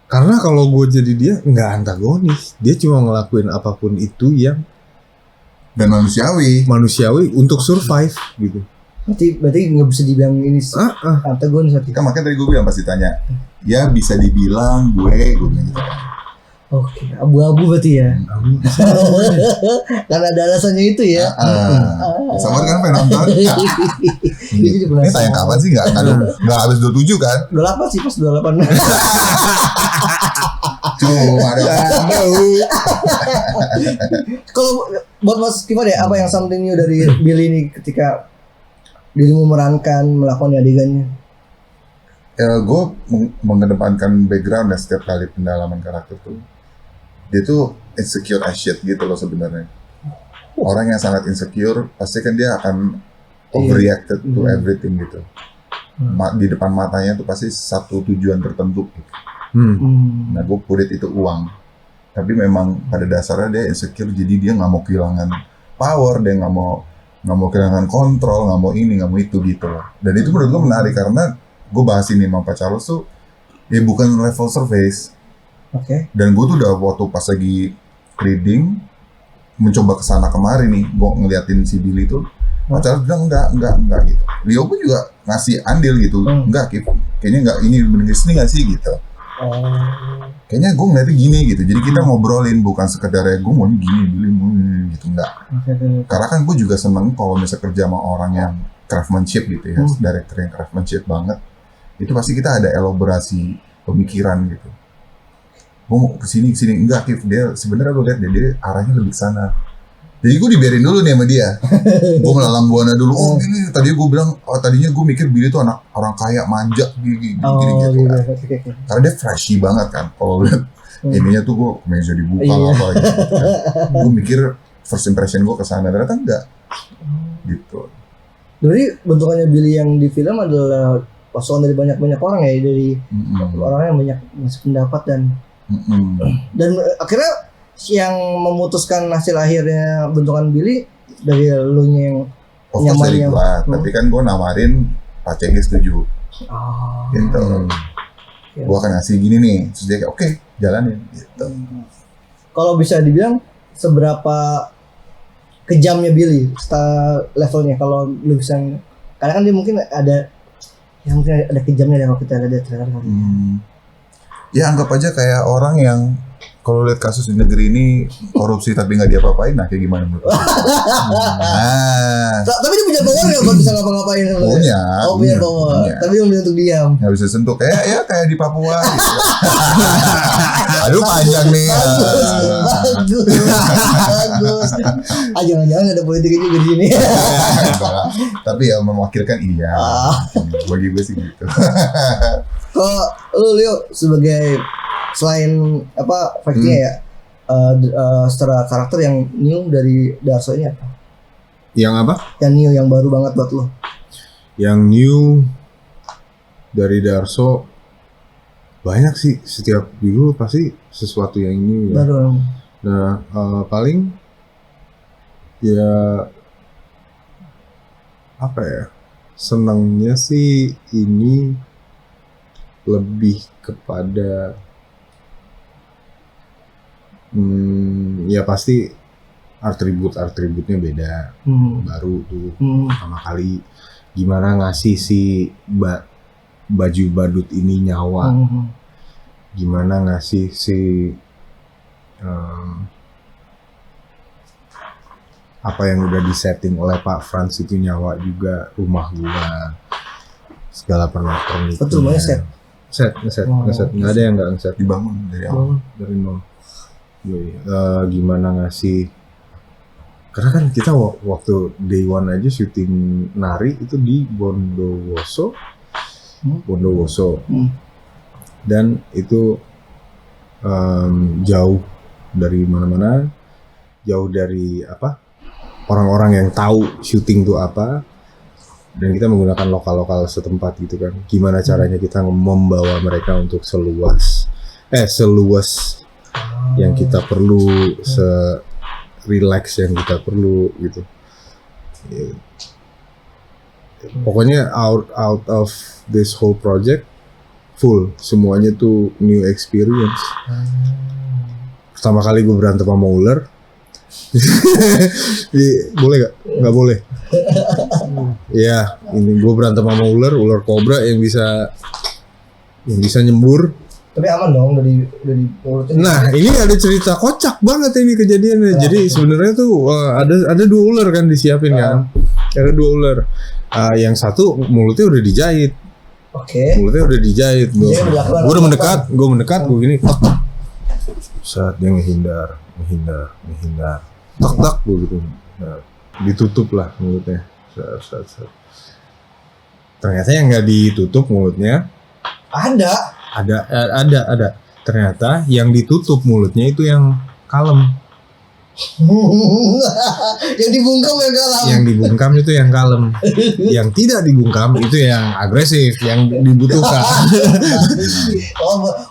Karena kalau gue jadi dia nggak antagonis, dia cuma ngelakuin apapun itu yang dan manusiawi untuk survive gitu. Berarti nggak bisa dibilang ini antagonis. Kan makanya tadi gue bilang pasti tanya, ya bisa dibilang gue bilang gitu. Oke, abu-abu berarti ya. Karena ada alasannya itu ya. Sama kan pengen nonton. Ini tayang kapan sih? Nggak habis 27 kan? 28 sih, pas 28. Cuma ada. Kalau buat Mas gimana ya? Apa yang something new dari Billy ini ketika dirimu memerankan melakukan adegannya? Ya, gue mengedepankan background ya setiap kali pendalaman karakter tuh. Dia tuh insecure as shit gitu loh sebenarnya. Orang yang sangat insecure pasti kan dia akan overreacted to everything gitu. Di depan matanya tuh pasti satu tujuan tertentu gitu. Nah, gue put it itu uang. Tapi memang pada dasarnya dia insecure, jadi dia nggak mau kehilangan power, dia nggak mau kehilangan kontrol, nggak mau ini, nggak mau itu gitu loh. Dan itu menurut gue menarik karena gue bahas ini sama Pak Charles tuh ya bukan level surface. Dan gue tuh udah waktu pas lagi reading mencoba kesana kemari nih, gue ngeliatin si Billy tuh, Pak Charles bilang enggak gitu. Leo pun juga ngasih andil gitu, enggak kayaknya enggak, ini bener sini nggak sih gitu. Kayaknya gue ngeliatnya gini gitu, jadi kita ngobrolin bukan sekedar ya gue mau gini, Billy mau gitu, enggak. Karena kan gue juga seneng kalau misalnya kerja sama orang yang craftsmanship gitu ya, director yang craftsmanship banget, itu pasti kita ada elaborasi pemikiran gitu. Gue mau kesini enggak, Kif, dia sebenarnya lo lihat dia arahnya lebih ke sana. Jadi gue dibiarin dulu nih sama dia. Gue melalang buana dulu. Oh gini, tadinya gue bilang, tadinya gue mikir Billy tuh anak orang kaya manja gini gitu kan. Karena dia flashy banget kan. Kalau lihat ininya tuh gue meja dibuka apa gitu kan. Gue mikir first impression gue kesana, ternyata enggak. Gitu. Jadi bentukannya Billy yang di film adalah pasukan dari banyak orang ya, dari orang yang banyak ngasih pendapat dan akhirnya yang memutuskan hasil akhirnya bentukan Billy dari elunya yang nyaman yang tapi kan gue nawarin Pak Cenggi setuju gitu. Gue akan ngasih gini nih, terus dia kayak oke, jalanin gitu. Kalau bisa dibilang seberapa kejamnya Billy levelnya kalau lu bisa, karena kan dia mungkin ada kejamnya kalau kita ada trailer kan. Ya anggap aja kayak orang yang kalau lihat kasus di negeri ini korupsi tapi nggak diapa-apain, nah kayak gimana menurut lo? Tapi dia punya power nggak buat bisa ngapa-ngapain? Punya power. Tapi yang untuk diam. Nggak bisa sentuh kayak di Papua. Gitu. Aduh panjang nih. Bagus. Jangan-jangan ada politiknya juga di sini. Tapi ya mewakilkan iya. Bagi gue sih gitu. Kalau lu Leo sebagai selain apa faktornya ya secara karakter yang new dari Darso ini apa? Yang apa? Yang new, yang baru banget buat lo? Yang new dari Darso banyak sih, setiap dulu pasti sesuatu yang new ya. Baru. Nah paling ya apa ya, senangnya sih ini lebih kepada ya pasti atributnya beda, baru tuh pertama kali gimana ngasih si baju badut ini nyawa, gimana ngasih si apa yang udah disetting oleh Pak Frans itu nyawa juga, rumah gua segala pernak-pernik. Betul, rumahnya ngeset nggak ada yang nggak ngeset, dibangun dari awal dari nol. Gimana ngasih, karena kan kita waktu day one aja syuting nari itu di Bondowoso, dan itu jauh dari mana-mana, jauh dari apa orang-orang yang tahu syuting itu apa, dan kita menggunakan lokal setempat gitu kan. Gimana caranya kita membawa mereka untuk seluas yang kita perlu, relax yang kita perlu gitu. Pokoknya out of this whole project full semuanya tuh new experience. Pertama kali gue berantem sama ular. Boleh gak? Nggak boleh. Ya, ini gue berantem sama ular kobra yang bisa nyembur. Tapi aman dong dari mulutnya. Nah, ini ada cerita kocak banget ini kejadiannya. Jadi sebenarnya tuh ada 2 ular kan disiapin kan. Ada 2 ular. Yang satu mulutnya udah dijahit. Mulutnya udah dijahit. Gue udah mendekat, gue gini. Saat dia menghindar. Tak gue gitu. Nah, ditutup lah mulutnya. Ternyata yang nggak ditutup mulutnya Ada. Ternyata yang ditutup mulutnya itu yang kalem. Yang dibungkam yang kalem. Yang dibungkam itu yang kalem. Yang tidak dibungkam itu yang agresif, yang dibutuhkan.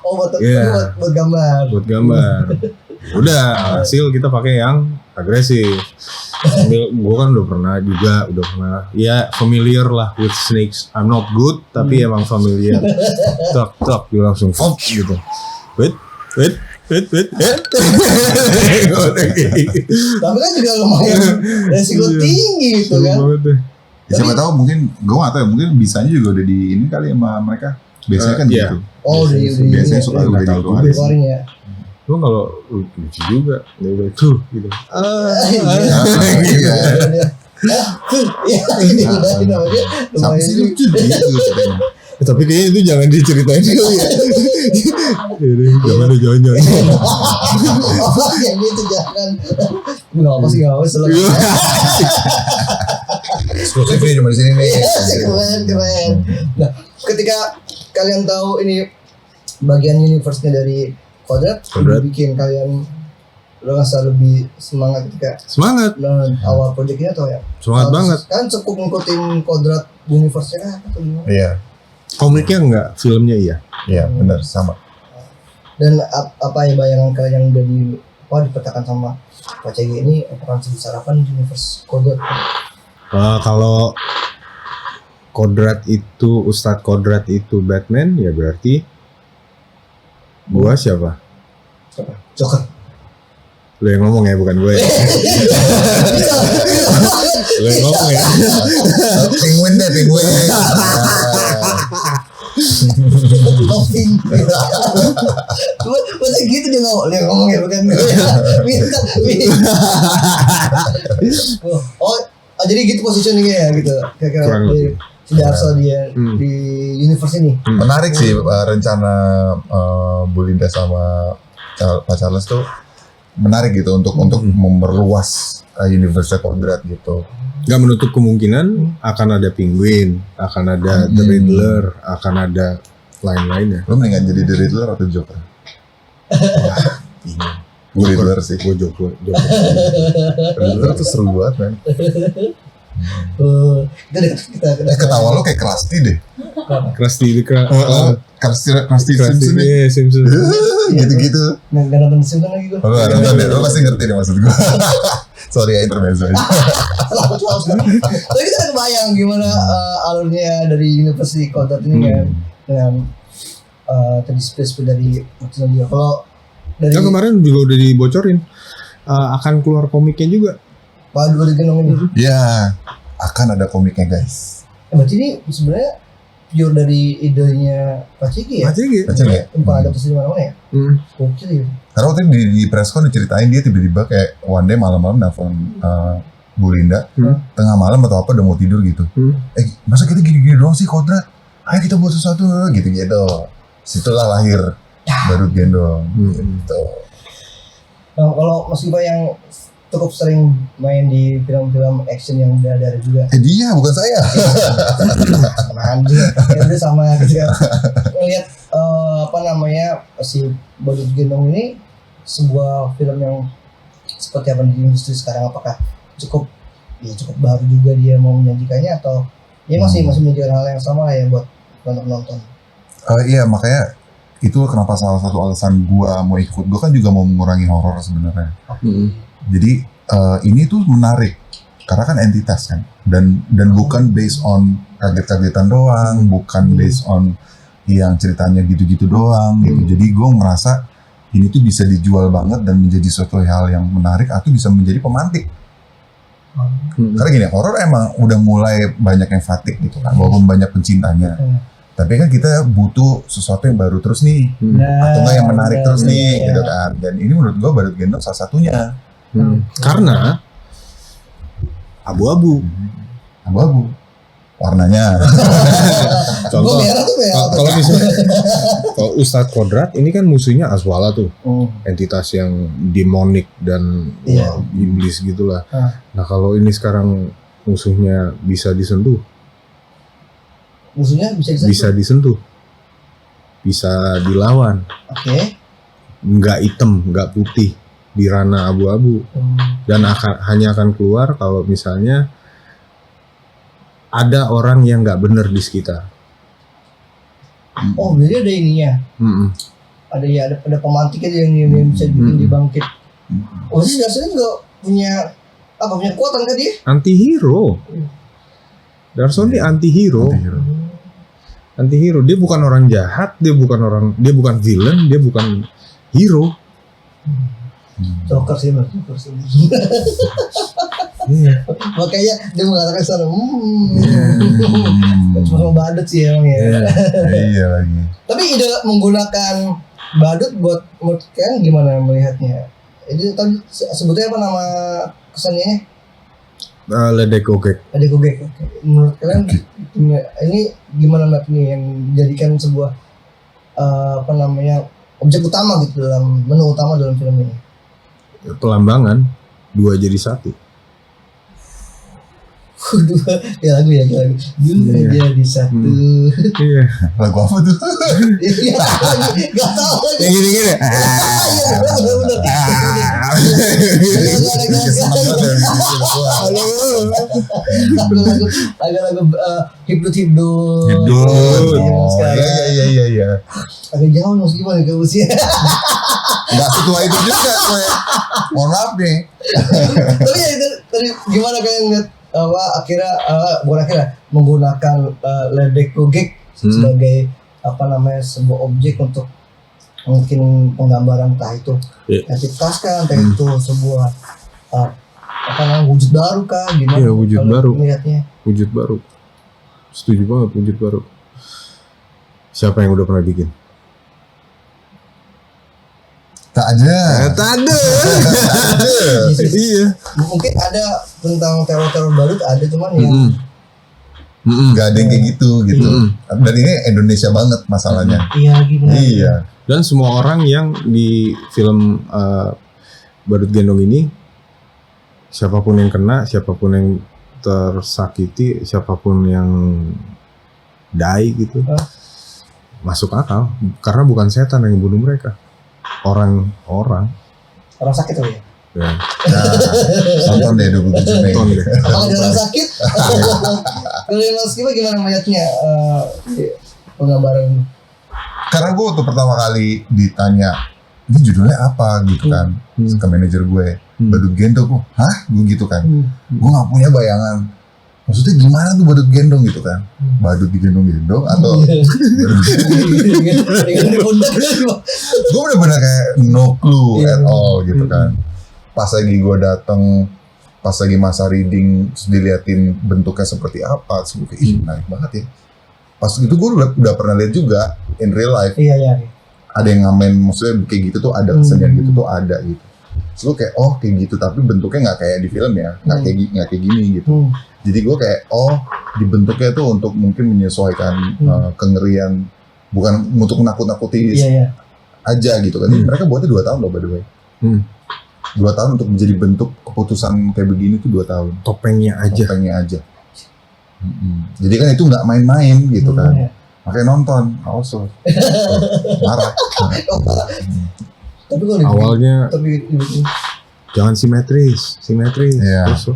buat Iya. buat gambar. Buat gambar. Udah, hasil kita pakai yang agresif. Gue kan udah pernah ya familiar lah with snakes. I'm not good tapi emang familiar. Tok dia langsung fuck gitu. Wait. Tapi kan juga lumayan resiko tinggi gitu kan. Ya, siapa tahu mungkin gue nggak tahu ya, mungkin bisanya juga udah di ini kali sama mereka. Biasanya kan Iya. gitu. Oh, Biasanya suka udah nggak tahu dikeluarin. juga sih. keluarin ya. Lu kalau lucu juga, dia udah tuh gitu. Iya. Iya, ini namanya Sampai lumayan sih juga. lucu gitu. Tapi kayaknya itu jangan diceritain kali ya. Jangan. Yang itu jangan. Nggak apa sih nggak apa selalu. Eksklusifnya cuma di sini nih. Keren. Nah, ketika kalian tahu ini bagian universe-nya dari Kodrat bikin kalian merasa lebih semangat ketika Semangat. awal proyeknya atau ya? Semangat banget. Kan cukup ngikutin Kodrat universe-nya kan atau gimana? Iya. Komiknya enggak, filmnya iya. Iya, benar sama. Dan apa ya bayangan kalian yang udah dipetakan sama Pak CG ini apakah sebesar apa nih universe Kodrat? Kalau Kodrat itu Ustadz Kodrat itu Batman, ya berarti gua siapa? Joker. Lu yang ngomong ya, bukan gue. Lu yang ngomong ya. Penguin. Loving. Masa gitu dia ngomong ya bukan gue. Minta. Oh, jadi gitu positioningnya ya gitu. Kira-kira Kurang lebih. tidak asal dia di universe ini. Menarik sih rencana Bulinda sama Pak Charles tuh menarik gitu untuk memperluas universe Kodrat gitu. Gak menutup kemungkinan akan ada Penguin, akan ada The Riddler, akan ada lain-lainnya. Lo mendingan jadi The Riddler atau Joker? Bingung. Gue Riddler sih. Gue Joker. Riddler tuh seru banget man. Kita Ketawa lo kayak Krusty deh. Krusty Krusty Simpson nih. Simpson. Gitu-gitu. nggak nonton Simpson lagi gue. Lo gak nonton deh, lo pasti ngerti deh maksud gue. Sorry ya intermezzo aja. Tapi kita kebayang gimana alurnya dari University Kodrat ini kan dengan tadi space dari Martin. Kalau dari Nah, kemarin juga udah dibocorin akan keluar komiknya juga. Pak Dua Genong ini, Ya, akan ada komiknya guys. berarti ini sebenarnya pure dari idenya Pak Ciki ya? Macam Baca nggak? Tempat adaptasi di mana-mana ya? Gokil ya. Karena waktu itu di presscon diceritain dia tiba-tiba kayak one day malam-malam nelfon Bu Linda tengah malam atau apa udah mau tidur gitu. Masa kita gini-gini doang sih Kodrat? Ayo kita buat sesuatu gitu-gitu. Situlah lahir Badut Gendong gitu. Nah, kalau Mas Giba yang cukup sering main di film-film action yang udah ada juga. Dia bukan saya. Anjing, ya udah sama gitu kan. Ngelihat si Badut Gendong ini sebuah film yang seperti apa di industri sekarang, apakah cukup baru juga dia mau menyajikannya atau dia masih menyajikan hal yang sama lah ya buat penonton. Iya makanya itu kenapa salah satu alasan gua mau ikut. Gua kan juga mau mengurangi horor sebenarnya. Jadi ini tuh menarik karena kan entitas kan dan bukan based on kaget-kagetan doang, bukan based on yang ceritanya gitu-gitu doang gitu. Jadi gue merasa ini tuh bisa dijual banget dan menjadi suatu hal yang menarik atau bisa menjadi pemantik. Karena gini, horor emang udah mulai banyak yang fatigue gitu kan, walaupun banyak pencintanya. Tapi kan kita butuh sesuatu yang baru terus nih, atau enggak yang menarik terus nih, gitu kan. Dan ini menurut gue Badut Gendong salah satunya. Karena abu-abu warnanya. Contoh, kalau misalnya kalau Ustadz Kodrat ini kan musuhnya Aswala tuh, entitas yang demonik dan iblis gitulah. Nah kalau ini sekarang musuhnya bisa disentuh. Musuhnya bisa Bisa disentuh. bisa dilawan. Oke. Nggak hitam, nggak putih, di ranah abu-abu. Dan hanya akan keluar kalau misalnya ada orang yang nggak benar di sekitar. Oh, jadi ada ininya. Ada pemantik aja yang bisa bikin dibangkit. Oh, si Darso juga punya kekuatan kan dia? Antihero. Darso ini antihero. Antihero. Dia bukan orang jahat, dia bukan villain, dia bukan hero. Joker sih. Iya. Makanya dia mengatakan sana. Cuma badut sih emang ya. Iya lagi. Tapi ide menggunakan badut buat kalian gimana melihatnya? Itu tadi sebetulnya apa nama kesannya? Ledek gogek. Ledek gogek. Menurut kalian ini gimana Matt nih yang dijadikan sebuah objek utama gitu dalam menu utama dalam film ini? Pelambangan 2 jadi 1. Dua lagu. Dua jadi satu. Iya. Lagu apa tuh? Iya, nggak tahu lagi. Yang gini-gini. Lagu hibdut. Iya. Agak jauh mas gimana ke usia. Nggak setua itu juga gue. Mohon maaf nih. Tapi ya itu tadi gimana kalian lihat akhirnya menggunakan ledek gogek sebagai sebuah objek untuk mungkin penggambaran entah itu entitas kan, entah itu sebuah wujud baru kah gimana? Iya, wujud baru. Melihatnya. Wujud baru. Setuju banget, wujud baru. Siapa yang udah pernah bikin? Tak ada. Iya. Mungkin ada tentang teror baru ada cuman yang Gak ada yang kayak gitu. Dan ini Indonesia banget masalahnya. Iya gitu. Iya. Dan semua orang yang di film Badut Gendong ini, siapapun yang kena, siapapun yang tersakiti, siapapun yang die gitu, masuk akal. Karena bukan setan yang bunuh mereka, orang sakit tuh ya. Ya. Tonton deh 27 Mei. Apakah ada orang sakit? Kalau Mas Kima gimana melihatnya penggambaran? Karena gue waktu pertama kali ditanya ini judulnya apa gitu kan ke manajer gue, Badut Gendong, gue gue gitu kan, gue nggak punya bayangan maksudnya gimana tuh badut gendong gitu kan, badut digendong-gendong atau gue bener-bener kayak no clue at all gitu kan. Pas lagi gue dateng, pas lagi masa reading terus diliatin bentuknya seperti apa, terus gue kayak menarik banget ya. Pas itu gue udah pernah lihat juga in real life. Iya. Ada yang ngamen maksudnya kayak gitu tuh, ada kesenian gitu tuh ada gitu. Terus gue kayak kayak gitu, tapi bentuknya nggak kayak di film ya, nggak kayak gini gitu. Jadi gue kayak dibentuknya tuh untuk mungkin menyesuaikan kengerian, bukan untuk nakut-nakuti aja gitu kan. Mereka buatnya 2 tahun loh by the way. 2 tahun untuk menjadi bentuk keputusan kayak begini tuh 2 tahun. Topengnya aja. Jadi kan itu nggak main-main gitu kan. Makanya nonton, also marah. Tapi awalnya jangan simetris. Yeah. Terus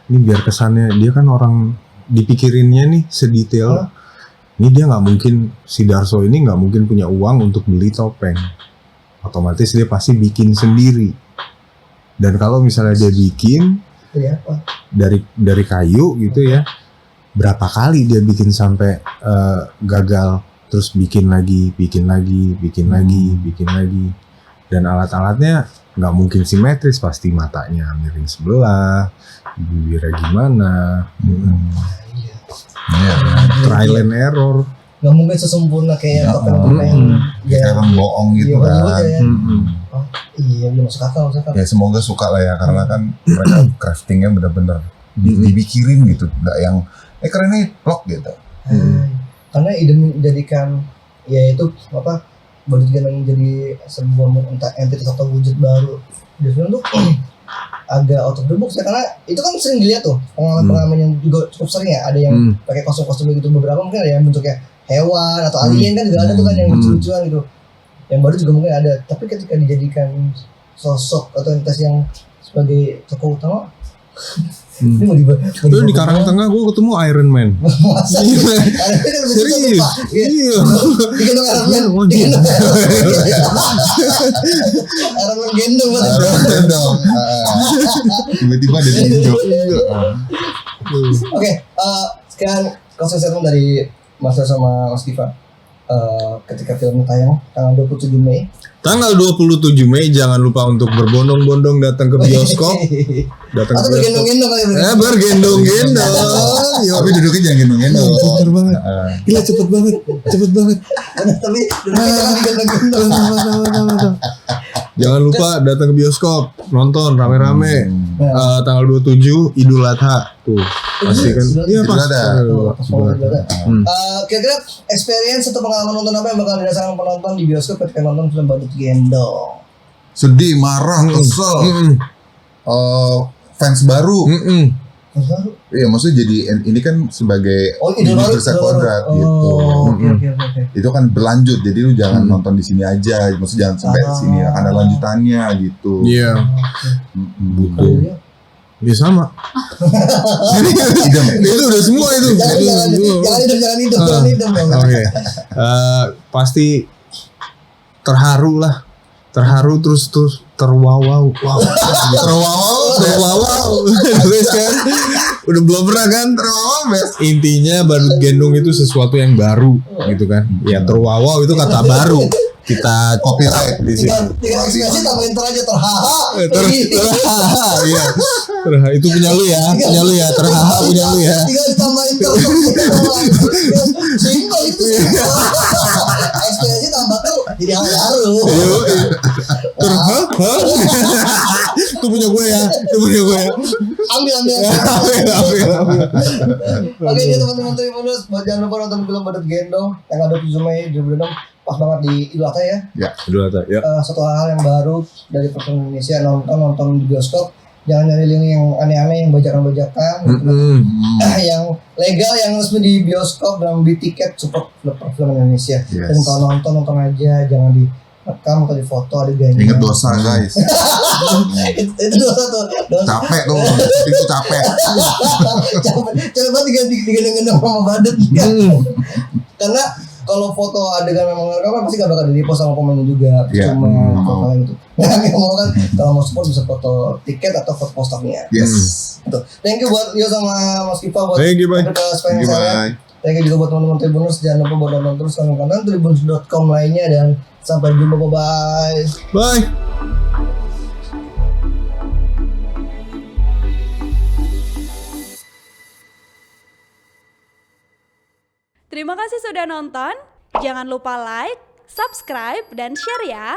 ini biar kesannya dia kan orang dipikirinnya nih sedetail. Ini dia nggak mungkin, si Darso ini nggak mungkin punya uang untuk beli topeng. Otomatis dia pasti bikin sendiri. Dan kalau misalnya dia bikin dari kayu gitu ya, berapa kali dia bikin sampai gagal, terus bikin lagi, dan alat-alatnya nggak mungkin simetris, pasti matanya miring sebelah, bibirnya gimana, trial and error. Nggak mungkin sesempurna kayak topeng-topeng kayak orang bohong gitu kan. Iya, masuk akal. Ya semoga suka lah ya, karena kan mereka craftingnya benar-benar dipikirin gitu, nggak yang keren nih plok gitu. Karena ide menjadikan yaitu Badut Gendong jadi sebuah entitas atau wujud baru di film tuh agak out of the box ya, karena itu kan sering dilihat tuh pengalaman yang juga cukup sering ya, ada yang pakai kostum gitu, beberapa mungkin ada yang bentuknya hewan atau alien kan juga ada tuh kan yang lucu-lucuan gitu. Yang baru juga mungkin ada, tapi ketika dijadikan sosok atau entitas yang sebagai tokoh utama, ini mau Terus di Karangtengah gue ketemu Iron Man. masa Serius? Iya. digendong Iron Man, digendong Iron Man gendong banget. Dong. Tiba-tiba ada di Indo. Oke, sekian closing statement dari Mas Rio sama Mas Kiva. Ketika film tayang tanggal 27 Mei. Tanggal 27 Mei jangan lupa untuk berbondong-bondong datang ke bioskop. Datang Atau ke bioskop. bergendong-gendong kali ya. Bergendong-gendong. Tapi duduknya jangan gendong-gendong. Pintar banget. Gila cepet banget. Tapi duduknya jangan digendong-gendong. Jangan lupa datang ke bioskop, nonton rame-rame. Tanggal 27 Idul Adha tuh. Pasti kan. Iya pas. Kira-kira experience atau pengalaman nonton apa yang bakal dirasakan penonton di bioskop ketika nonton film Badut Gendong? Sedih, marah, kesel. Fans baru. Baru? Iya, maksudnya jadi ini kan sebagai universal kodrat gitu. Oke. Itu kan berlanjut, jadi lu jangan nonton di sini aja, maksudnya jangan sampai sini, akan ada lanjutannya gitu. Iya. Buku. Ya sama. Itu udah semua itu. Jangan hidup. Oke. Pasti terharu lah. Terharu terus terwawau. Terwawau. Terus kan udah belum pernah kan terwawau, intinya Badut Gendong itu sesuatu yang baru gitu kan. Ya terwawau itu kata baru. Kita Copyright di sini. Tinggal ekspresi tambahin aja terhaha. Terhaha, iya. Terhaha itu punya lu ya, terhaha punya lu ya. Tinggal ditambahin simpel itu. Ekspresi tambah tuh jadi hal baru. Terhaha. Itu punya gue ya. Ambil. Oke, jadi teman-teman Tribuners, jangan lupa nonton film Badut Gendong tanggal 27 Mei 2006. Pas banget di Idul Adha ya. Idul Adha ya. Satu hal yang baru dari film Indonesia, nonton di bioskop. Jangan nyari link yang aneh-aneh, yang bajakan-bajakan, yang legal, yang resmi di bioskop dan beli tiket support film Indonesia. Dan kalau nonton aja, jangan direkam atau difoto adegannya. Ingat dosa guys. Itu dosa tuh. Capek tuh, itu capek. Capek banget digendong-gendong sama badut. Karena kalau foto adegan memang kan pasti gak bakal di-repost sama pemainnya juga. Cuma foto gitu. Yang mau kan kalau mau support bisa foto tiket atau foto posternya. Yes. Betul. Thank you buat Rio sama Mas Kiva buat Thank you, bye. saya. Thank you juga buat teman-teman Tribuners. Jangan lupa buat nonton terus konten tribuners.com lainnya dan sampai jumpa, bye. Bye. Terima kasih sudah nonton. Jangan lupa like, subscribe, dan share ya.